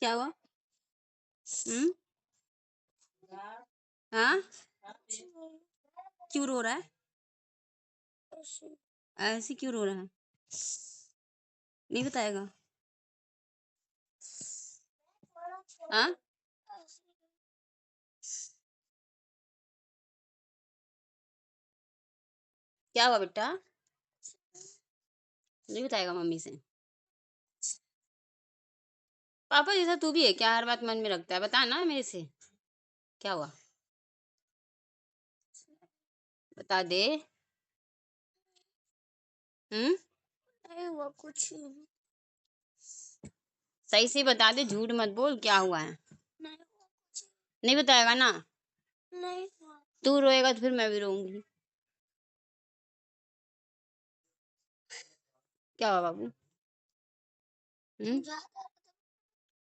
क्या हुआ? हाँ, क्यों रो रहा है? ऐसे क्यों रो रहा है? नहीं बताएगा? हाँ, क्या हुआ बेटा? नहीं बताएगा मम्मी से? पापा जैसा तू भी है क्या? हर बात मन में रखता है। बता ना मेरे से, क्या हुआ? बता दे। हम्म, नहीं हुआ कुछ सही से बता दे, झूठ मत बोल। क्या हुआ है? नहीं। नहीं बताएगा ना? नहीं तू रोएगा तो फिर मैं भी रोऊंगी। क्या हुआ बाबू?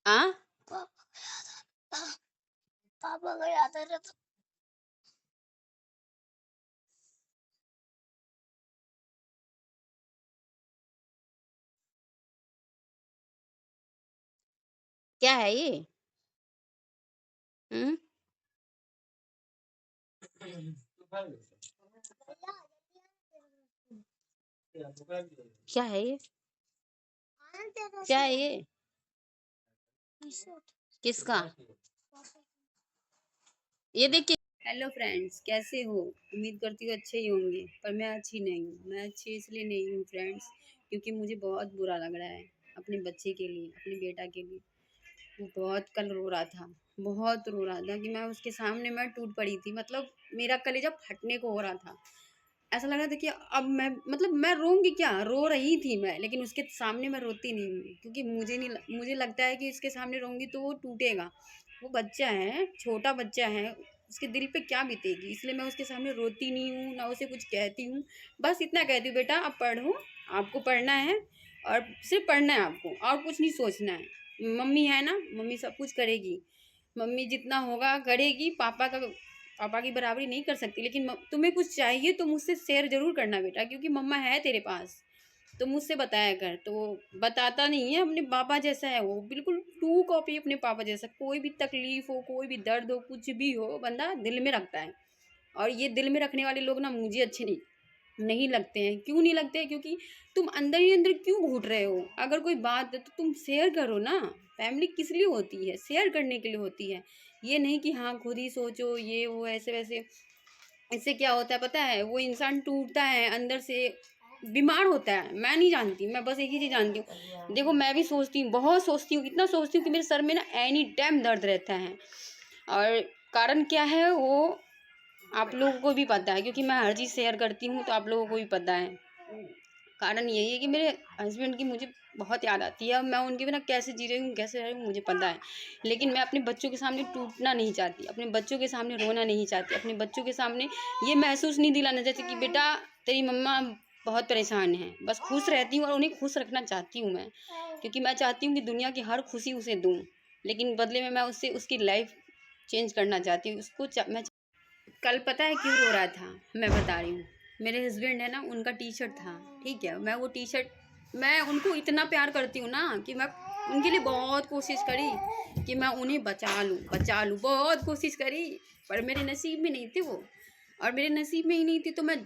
हाँ, पापा का याद आ रहा था। क्या है ये? हम्म, क्या है ये? क्या है ये? किसका? ये देखिए। हेलो फ्रेंड्स, कैसे हो? उम्मीद करती हूँ अच्छे ही होंगे, पर मैं अच्छी नहीं हूँ। मैं अच्छी इसलिए नहीं हूँ फ्रेंड्स, क्योंकि मुझे बहुत बुरा लग रहा है अपने बच्चे के लिए, अपने बेटा के लिए। वो बहुत कल रो रहा था, बहुत रो रहा था कि मैं उसके सामने मैं टूट पड़ी थी। मतलब मेरा कलेजा फटने को हो रहा था। ऐसा लग रहा था कि अब मैं, मतलब मैं रोऊंगी क्या? रो रही थी मैं, लेकिन उसके सामने मैं रोती नहीं हूँ, क्योंकि मुझे लगता है कि इसके सामने रोऊंगी तो वो टूटेगा। वो बच्चा है, छोटा बच्चा है, उसके दिल पे क्या बीतेगी, इसलिए मैं उसके सामने रोती नहीं हूँ, ना उसे कुछ कहती हूँ। बस इतना कहती हूँ, बेटा आप पढ़ो, आपको पढ़ना है, और सिर्फ पढ़ना है आपको, और कुछ नहीं सोचना है। मम्मी है ना, मम्मी सब कुछ करेगी। मम्मी जितना होगा करेगी। पापा की बराबरी नहीं कर सकती, लेकिन तुम्हें कुछ चाहिए तो मुझसे शेयर जरूर करना बेटा, क्योंकि मम्मा है तेरे पास, तो मुझसे बताया कर। तो वो बताता नहीं है, अपने पापा जैसा है वो, बिल्कुल टू कॉपी अपने पापा जैसा। कोई भी तकलीफ हो, कोई भी दर्द हो, कुछ भी हो, बंदा दिल में रखता है। और ये दिल में रखने वाले लोग ना मुझे अच्छे नहीं लगते हैं। क्यों नहीं लगते? क्योंकि तुम अंदर ही अंदर क्यों घुट रहे हो? अगर कोई बात है तो तुम शेयर करो ना। फैमिली किस लिए होती है? शेयर करने के लिए होती है। ये नहीं कि हाँ खुद ही सोचो, ये वो ऐसे वैसे। इससे क्या होता है पता है? वो इंसान टूटता है अंदर से, बीमार होता है। मैं नहीं जानती, मैं बस एक ही चीज़ जानती हूँ। देखो मैं भी सोचती हूँ, बहुत सोचती हूँ, इतना सोचती हूँ कि मेरे सर में ना एनी टाइम दर्द रहता है। और कारण क्या है वो आप लोगों को भी पता है, क्योंकि मैं हर चीज़ शेयर करती हूँ, तो आप लोगों को भी पता है। कारण यही है कि मेरे हस्बैंड की मुझे बहुत याद आती है। अब मैं उनके बिना कैसे जी रही हूँ, कैसे रह रही हूँ, मुझे पता है। लेकिन मैं अपने बच्चों के सामने टूटना नहीं चाहती, अपने बच्चों के सामने रोना नहीं चाहती, अपने बच्चों के सामने ये महसूस नहीं दिलाना चाहती कि बेटा तेरी मम्मा बहुत परेशान है। बस खुश रहती हूँ और उन्हें खुश रखना चाहती हूँ मैं, क्योंकि मैं चाहती हूँ कि दुनिया की हर खुशी उसे दूँ, लेकिन बदले में मैं उससे उसकी लाइफ चेंज करना चाहती हूँ। मैं कल पता है क्यों रो रहा था? मैं बता रही हूँ। मेरे हस्बैंड है ना, उनका टी शर्ट था, ठीक है। मैं वो टी शर्ट, मैं उनको इतना प्यार करती हूँ ना कि मैं उनके लिए बहुत कोशिश करी कि मैं उन्हें बचा लूँ, बहुत कोशिश करी। पर मेरे नसीब में नहीं थे वो, और मेरे नसीब में ही नहीं थी तो मैं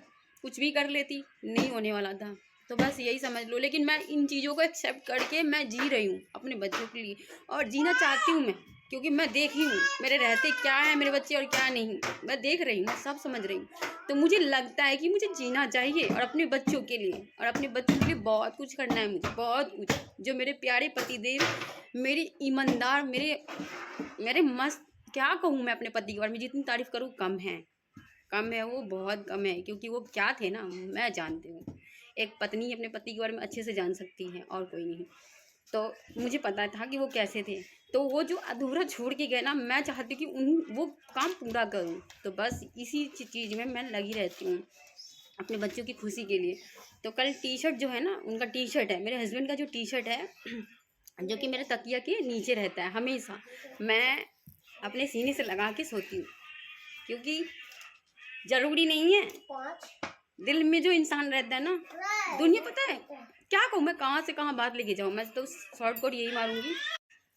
कुछ भी कर लेती, नहीं होने वाला था। तो बस यही समझ लो। लेकिन मैं इन चीज़ों को एक्सेप्ट करके मैं जी रही हूँ अपने बच्चों के लिए, और जीना चाहती हूँ मैं, क्योंकि मैं देखी हूँ मेरे रहते क्या है मेरे बच्चे और क्या नहीं। मैं देख रही हूँ, मैं सब समझ रही हूँ। तो मुझे लगता है कि मुझे जीना चाहिए, और अपने बच्चों के लिए, और अपने बच्चों के लिए बहुत कुछ करना है मुझे, बहुत कुछ। जो मेरे प्यारे पतिदेव, मेरे ईमानदार, मेरे मस्त, क्या कहूँ मैं अपने पति के बारे में, जितनी तारीफ करूँ कम है। कम है, वो बहुत कम है, क्योंकि वो क्या थे ना, मैं जानती हूँ। एक पत्नी अपने पति के बारे में अच्छे से जान सकती है, और कोई नहीं। तो मुझे पता था कि वो कैसे थे। तो वो जो अधूरा छोड़ के गए ना, मैं चाहती हूँ कि वो काम पूरा करूँ। तो बस इसी चीज़ में मैं लगी रहती हूँ अपने बच्चों की खुशी के लिए। तो कल टी शर्ट जो है ना, उनका टी शर्ट है, मेरे हस्बैंड का जो टी शर्ट है जो कि मेरे तकिया के नीचे रहता है हमेशा, मैं अपने सीने से लगा के सोती हूँ, क्योंकि जरूरी नहीं है। 5 दिल में जो इंसान रहता है ना, दुनिया पता है क्या कहूँ मैं, कहाँ से कहाँ बात लेके जाऊँ, मैं तो शॉर्टकट यही मारूंगी।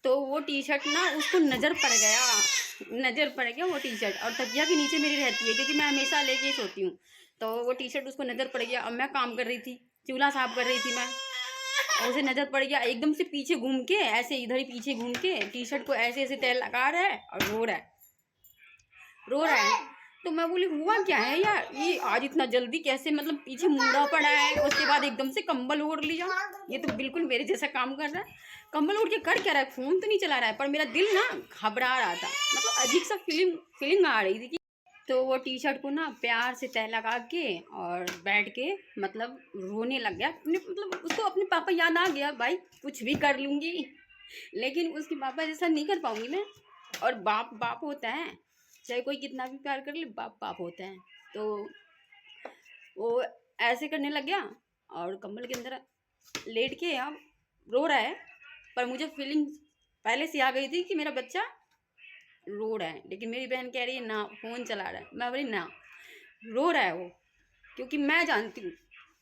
तो वो टी शर्ट ना उसको नज़र पड़ गया वो टी शर्ट, और तकिया के नीचे मेरी रहती है क्योंकि मैं हमेशा लेके ही सोती हूँ। तो वो टी शर्ट उसको नज़र पड़ गया। अब मैं काम कर रही थी, चूल्हा साफ कर रही थी मैं, और उसे नज़र पड़ गया। एकदम से पीछे घूम के, ऐसे इधर ही पीछे घूम के टी शर्ट को ऐसे ऐसे तय लगा रहा है और रो रहा है। तो मैं बोली हुआ क्या है यार, ये आज इतना जल्दी कैसे, मतलब पीछे मुड़ा पड़ा है, उसके बाद एकदम से कंबल ओढ़ लिया। ये तो बिल्कुल मेरे जैसा काम कर रहा है। कंबल ओढ़ के कर क्या रहा है, फोन तो नहीं चला रहा है, पर मेरा दिल ना घबरा रहा था, मतलब अजीब सा फीलिंग आ रही थी कि। तो वो टी शर्ट को ना प्यार से तह लगा के और बैठ के मतलब रोने लग गया। मतलब उसको अपने पापा याद आ गया, भाई कुछ भी कर लूँगी लेकिन उसके पापा जैसा नहीं कर पाऊँगी मैं। और बाप बाप होता है, चाहे कोई कितना भी प्यार कर ले, बाप बाप होता है। तो वो ऐसे करने लग गया और कंबल के अंदर लेट के अब रो रहा है। पर मुझे फीलिंग पहले से आ गई थी कि मेरा बच्चा रो रहा है, लेकिन मेरी बहन कह रही है ना फ़ोन चला रहा है। मैं बोली ना, रो रहा है वो, क्योंकि मैं जानती हूँ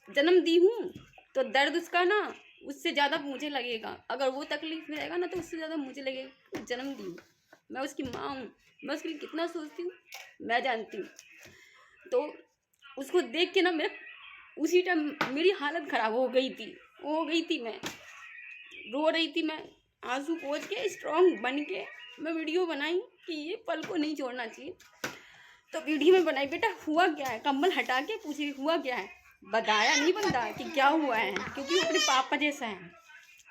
जन्म दी हूँ तो दर्द उसका ना उससे ज़्यादा मुझे लगेगा। अगर वो तकलीफ में रहेगा ना तो उससे ज़्यादा मुझे लगेगा। जन्म दी हूँ, मैं उसकी माँ हूँ, मैं उसके लिए कितना सोचती हूँ मैं जानती हूँ। तो उसको देख के ना मेरा उसी टाइम मेरी हालत ख़राब हो गई थी। मैं रो रही थी, मैं आंसू पोंछ के स्ट्रॉन्ग बन के मैं वीडियो बनाई कि ये पल को नहीं छोड़ना चाहिए। तो वीडियो में बनाई, बेटा हुआ क्या है, कंबल हटा के पूछे हुआ क्या है। बताया नहीं बनता कि क्या हुआ है, क्योंकि वो अपने पापा जैसा है,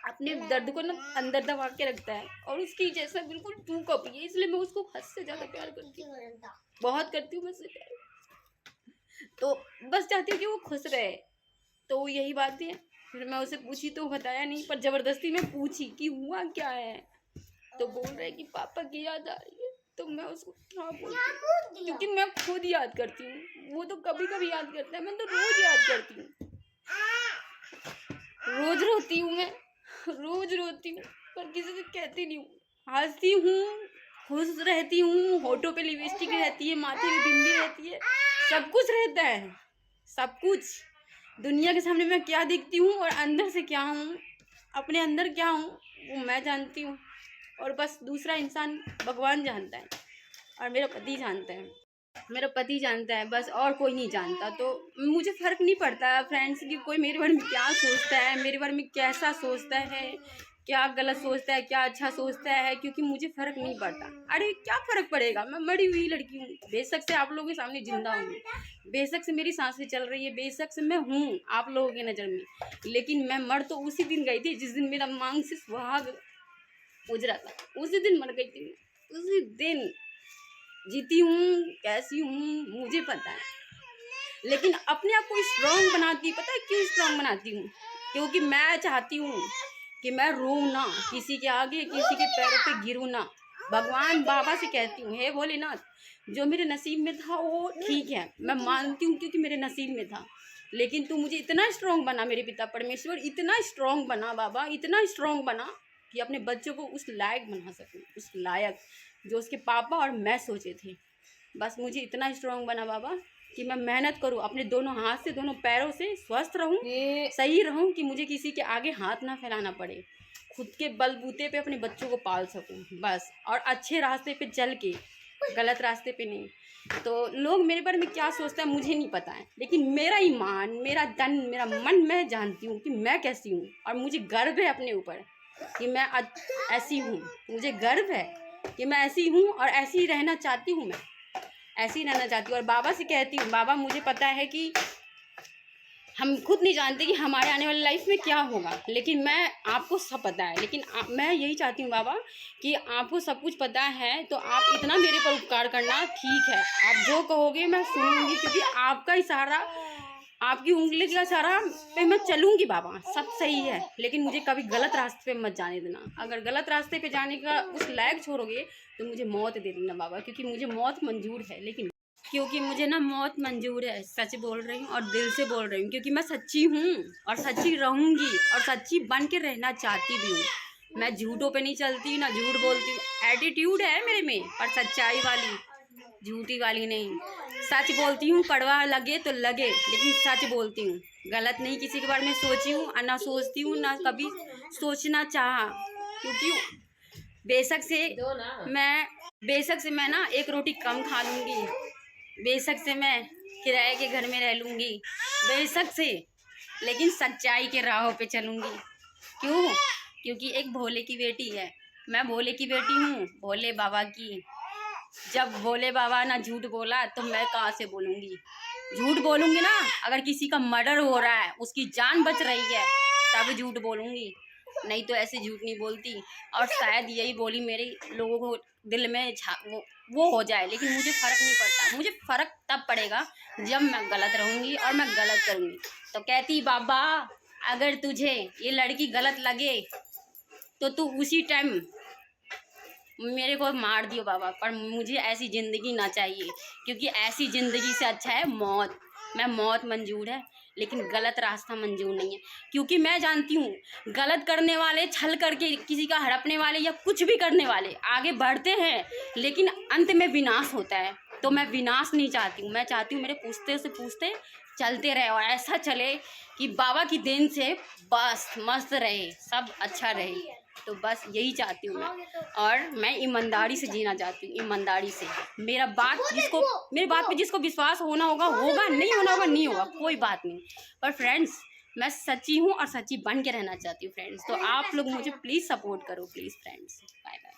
अपने दर्द को ना अंदर दबा के रखता है और उसकी जैसा बिल्कुल टू कॉपी है। इसलिए मैं उसको हद से ज़्यादा प्यार करती हूँ, बहुत करती हूँ मैं उससे प्यार। तो बस चाहती हूँ कि वो खुश रहे। तो यही बात है। फिर मैं उसे पूछी तो बताया नहीं, पर ज़बरदस्ती में पूछी कि हुआ क्या है। तो बोल रहे कि पापा की याद आ रही है। तो मैं उसको क्या बोलती, क्योंकि मैं खुद याद करती हूँ, वो तो कभी कभी याद करता है, मैं तो रोज याद करती हूँ। रोज रोती हूँ मैं, रोज रोती हूँ, पर किसी से कहती नहीं हूँ। हंसती हूँ, खुश रहती हूँ, होठों पे लिपस्टिक रहती है, माथे पे बिंदी रहती है, सब कुछ रहता है, सब कुछ। दुनिया के सामने मैं क्या दिखती हूँ और अंदर से क्या हूँ, अपने अंदर क्या हूँ वो मैं जानती हूँ। और बस दूसरा इंसान भगवान जानता है और मेरा पति जानता है, बस और कोई नहीं जानता। तो मुझे फ़र्क नहीं पड़ता फ्रेंड्स कि कोई मेरे बारे में क्या सोचता है, मेरे बारे में कैसा सोचता है, क्या गलत सोचता है, क्या अच्छा सोचता है, क्योंकि मुझे फ़र्क नहीं पड़ता। अरे क्या फ़र्क पड़ेगा, मैं मरी हुई लड़की हूँ, बेशक से आप लोगों के सामने जिंदा हूँ, बेशक से मेरी सांसें चल रही है, बेशक से मैं हूँ आप लोगों की नज़र में, लेकिन मैं मर तो उसी दिन गई थी जिस दिन मेरा मांग से सुहाग उजरा था। उसी दिन मर गई थी मैं, उसी दिन। जीती हूँ कैसी हूँ मुझे पता है, लेकिन अपने आप को स्ट्रॉन्ग बनाती, पता है क्यों स्ट्रॉन्ग बनाती हूँ? क्योंकि मैं चाहती हूँ कि मैं रोऊँ ना, किसी के आगे किसी के पैरों पे गिरूँ ना। भगवान बाबा से कहती हूँ, हे भोलेनाथ, जो मेरे नसीब में था वो ठीक है, मैं मानती हूँ क्योंकि मेरे नसीब में था, लेकिन तू मुझे इतना स्ट्रॉन्ग बना, मेरे पिता परमेश्वर इतना स्ट्रॉन्ग बना बाबा, इतना स्ट्रॉन्ग बना कि अपने बच्चों को उस लायक बना सकूँ, उस लायक जो उसके पापा और मैं सोचे थे। बस मुझे इतना स्ट्रॉन्ग बना बाबा कि मैं मेहनत करूँ, अपने दोनों हाथ से दोनों पैरों से स्वस्थ रहूँ, सही रहूँ, कि मुझे किसी के आगे हाथ ना फैलाना पड़े, खुद के बलबूते पे अपने बच्चों को पाल सकूँ बस, और अच्छे रास्ते पे चल के, गलत रास्ते पे नहीं। तो लोग मेरे बारे में क्या सोचता है मुझे नहीं पता है, लेकिन मेरा ईमान, मेरा तन, मेरा मन, मैं जानती हूँ कि मैं कैसी हूँ, और मुझे गर्व है अपने ऊपर कि मैं ऐसी हूँ। मुझे गर्व है कि मैं ऐसी हूँ और ऐसी ही रहना चाहती हूँ, मैं ऐसी ही रहना चाहती हूँ। और बाबा से कहती हूँ, बाबा मुझे पता है कि हम खुद नहीं जानते कि हमारे आने वाली लाइफ में क्या होगा, लेकिन मैं आपको सब पता है, लेकिन मैं यही चाहती हूँ बाबा कि आपको सब कुछ पता है, तो आप इतना मेरे पर उपकार करना, ठीक है आप जो कहोगे मैं सुनूंगी, क्योंकि आपका इशारा, आपकी उंगली का इशारा पे मैं चलूँगी बाबा, सब सही है, लेकिन मुझे कभी गलत रास्ते पे मत जाने देना। अगर गलत रास्ते पे जाने का उस लायक छोड़ोगे तो मुझे मौत दे देना बाबा, क्योंकि मुझे मौत मंजूर है, लेकिन क्योंकि मुझे ना मौत मंजूर है, सच बोल रही हूँ और दिल से बोल रही हूँ, क्योंकि मैं सच्ची हूँ और सच्ची रहूँगी और सच्ची बन के रहना चाहती भी हूँ। मैं झूठों पे नहीं चलती, ना झूठ बोलती हूँ, एटीट्यूड है मेरे में, पर सच्चाई वाली, झूठी वाली नहीं, सच बोलती हूँ, कड़वा लगे तो लगे, लेकिन सच बोलती हूँ। गलत नहीं किसी के बारे में सोची हूँ और ना सोचती हूँ, ना कभी सोचना चाहा। क्योंकि बेशक से मैं ना एक रोटी कम खा लूँगी, बेशक से मैं किराए के घर में रह लूँगी, बेशक से, लेकिन सच्चाई के राहों पे चलूँगी। क्यों? क्योंकि एक भोले की बेटी है, मैं भोले की बेटी हूँ, भोले बाबा की। जब भोले बाबा ना झूठ बोला तो मैं कहाँ से बोलूँगी? झूठ बोलूँगी ना, अगर किसी का मर्डर हो रहा है, उसकी जान बच रही है, तब झूठ बोलूँगी, नहीं तो ऐसे झूठ नहीं बोलती। और शायद यही बोली मेरे लोगों को दिल में वो हो जाए, लेकिन मुझे फ़र्क नहीं पड़ता। मुझे फ़र्क तब पड़ेगा जब मैं गलत रहूँगी और मैं गलत करूँगी। तो कहती बाबा, अगर तुझे ये लड़की गलत लगे तो तू उसी टाइम मेरे को मार दियो बाबा, पर मुझे ऐसी ज़िंदगी ना चाहिए, क्योंकि ऐसी ज़िंदगी से अच्छा है मौत। मैं मौत मंजूर है, लेकिन गलत रास्ता मंजूर नहीं है। क्योंकि मैं जानती हूँ, गलत करने वाले, छल करके किसी का हड़पने वाले या कुछ भी करने वाले आगे बढ़ते हैं, लेकिन अंत में विनाश होता है। तो मैं विनाश नहीं चाहती हूँ, मैं चाहती हूँ मेरे पूछते से पूछते चलते रहे, और ऐसा चले कि बाबा की देन से बस मस्त रहे, सब अच्छा रहे। तो बस यही चाहती हूँ मैं, और मैं ईमानदारी से जीना चाहती हूँ, ईमानदारी से। मेरे बात पे जिसको विश्वास होना होगा होगा, नहीं होना होगा नहीं होगा, कोई बात नहीं। पर फ्रेंड्स, मैं सच्ची हूँ और सच्ची बन के रहना चाहती हूँ फ्रेंड्स। तो आप लोग मुझे प्लीज़ सपोर्ट करो, प्लीज़ फ्रेंड्स। Bye bye.